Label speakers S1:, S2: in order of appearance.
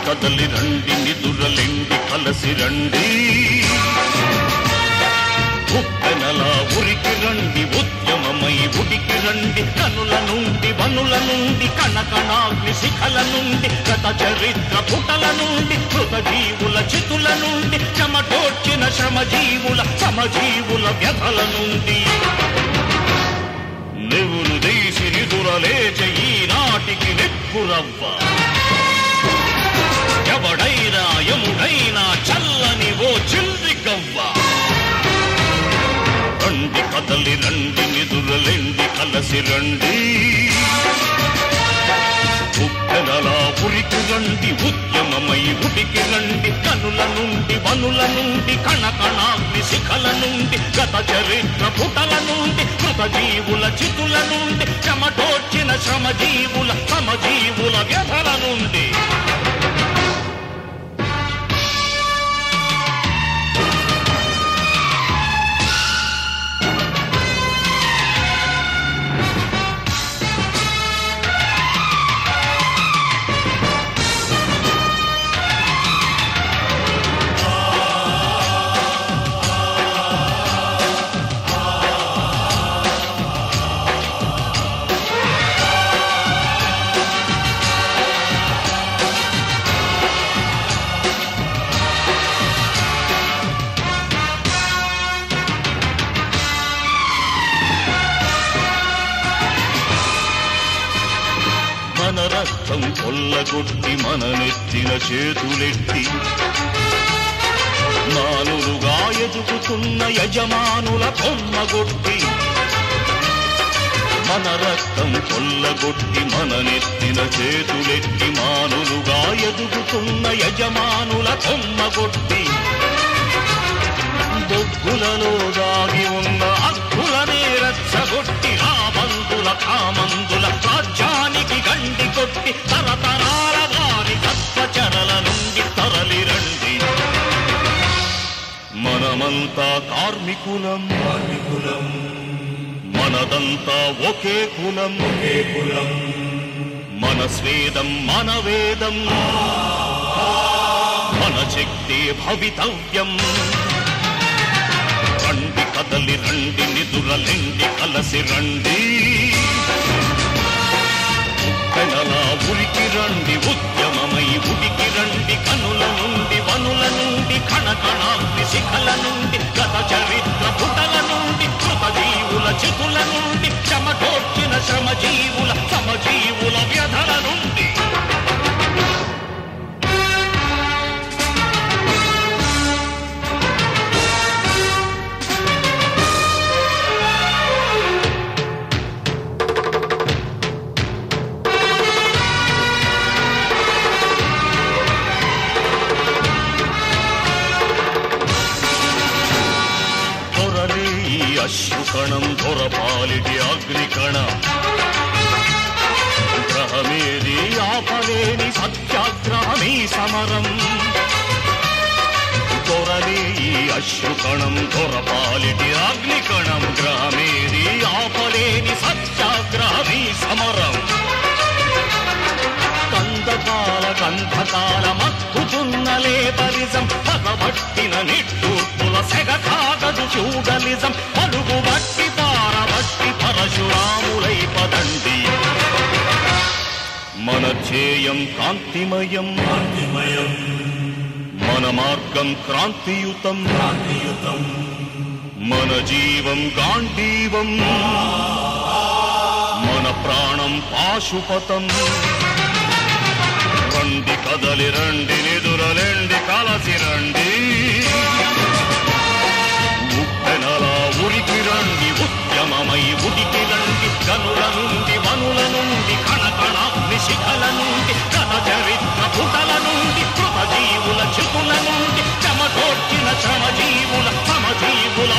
S1: కదలి రండి నిదురలెండి కలసి రండి ఉప్పెనలా ఉరికి రండి ఉద్యమమై ఉడికి రండి కనుల నుండి వనుల నుండి కణకణాగ్ని శిఖల నుండి గత చరిత్ర పుటల నుండి కృతజీవుల చితుల నుండి చెమటోడ్చిన శ్రమజీవుల సమజీవుల వ్యధల నుండి నెవులు దేశి నిదురలేచ ఈనాటికి నెప్పురవ్వ ఎవడైనా యముడైనా చల్లని ఓ చిల్లి గవ్వ రండి కదలి రండి నిదురలెండి కలసి రండి ఉప్పెనలా ఉరికి రండి ఉద్యమమై ఉడికి రండి కనుల నుండి వనుల నుండి కణకణాగ్ని శిఖల నుండి గత చరిత్ర పుటల నుండి కృతజీవుల చితుల నుండి చెమటోడ్చిన శ్రమజీవుల సమజీవుల వ్యధల నుండి మన రక్తం కొల్లగొట్టి మన నెత్తిన చేతులెట్టి మానులుగా ఎదుగుతున్న యజమానుల కొమ్మగొట్టి మన రక్తం కొల్లగొట్టి మన నెత్తిన చేతులెట్టి మానులుగా ఎదుగుతున్న యజమానుల కొమ్మగొట్టి బొగ్గులలో దాగి ఉన్న హక్కులనే రచ్చగొట్టి రాబందుల కామందుల రాజ్యానికి గండి కొట్టి తరతరాల వారి తత్వచరల నుండి తరలి రండి మనమంతా కార్మికులం మనదంతా ఒకే కులం మన స్వేదం మన వేదం మన శక్తి భవితవ్యం రండి కదలి రండి నిదురలెండి కలసి రండి ఉప్పెనలా ఉరికి రండి ఉద్యమమై ఉడికి రండి కనుల నుండి వనుల నుండి కణకణాగ్ని శిఖల నుండి గత చరిత్ర పుటల నుండి కృతజీవుల చితుల నుండి చెమటోడ్చిన శ్రమజీవుల సమజీవుల వ్యధల నుండి అశ్రుకణం దొరపాలిటి అగ్నికణ గ్రహమేది ఆపలేని సత్యాగ్రహమీ సమరం దొరలే ఈ అశ్రుకణం దొరపాలిటి అగ్నికణం గ్రహమేది ఆపలేని సత్యాగ్రహమీ సమరం కంధకాల మత్తుచున్న లేబలిజం పగబట్టిన నిట్టూర్పుల సెగ కాగదు ఫ్యూడలిజం పలుగు బట్టి పారబట్టి పరశురాములై పదండి మన ధ్యేయం కాంతిమయం మన మార్గం క్రాంతియుతం మన జీవం గాంధీవం మన ప్రాణం పాశుపతం రండి కదలి రండి నిదురలెండి కలసి రండి ఉప్పెనలా ఉరికి రండి ఉద్యమమై ఉడికి రండి కనుల నుండి వనుల నుండి కణకణాగ్ని శిఖల నుండి గత చరిత్ర పుటల నుండి కృతజీవుల చితుల నుండి చెమటోడ్చిన శ్రమజీవుల సమజీవుల